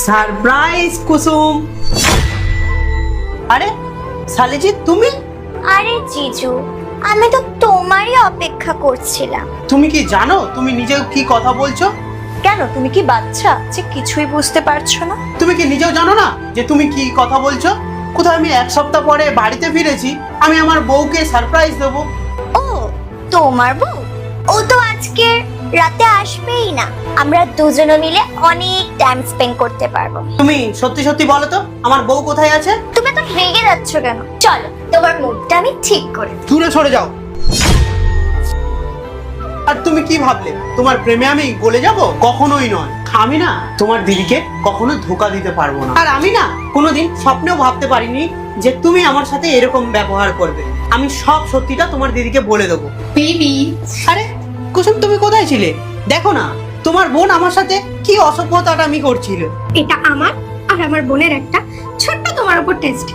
Surprise কুসুম। আরে শালিজি তুমি? আরে জিজু, আমি তো তোমারই অপেক্ষা করছিলাম। তুমি কি জানো তুমি নিজে কি কথা বলছো? কেন, তুমি কি বাচ্চা যে কিছুই বুঝতে পারছো না? তুমি কি নিজেও জানো না যে তুমি কি কথা বলছো? কোথাও আমি এক সপ্তাহ পরে বাড়িতে ফিরেছি, আমি আমার বউকে সারপ্রাইজ দেবো। ও, তোমার বউ? ও তো আজকে রাতে আসবেই না। আমরা দুজনে মিলে অনেক টাইম স্পেন্ড করতে পারবো। তুমি সত্যি সত্যি বলো তো আমার বউ কোথায় আছে? তুমি তো রেগে যাচ্ছ কেন? চলো, তোমার মুডটা আমি ঠিক করে দিই। দূরে সরে যাও। আর তুমি কি ভাবলে তোমার প্রেমে আমি গলে যাব? কখনোই নয়। আমি না তোমার দিদিকে কখনো ধোকা দিতে পারবো না। আর আমি না কোনোদিন স্বপ্নেও ভাবতে পারিনি যে তুমি আমার সাথে এরকম ব্যবহার করবে। আমি সব সত্যিটা তোমার দিদিকে বলে দেবো। বেবি, আরে কুসুম, তুমি কোথায় ছিলে? দেখো না তোমার বোন আমার সাথে কি অসভ্যতাটা আমি করছিল। এটা আমার আর আমার বোনের একটা ছোট্ট তোমার উপর টেস্ট।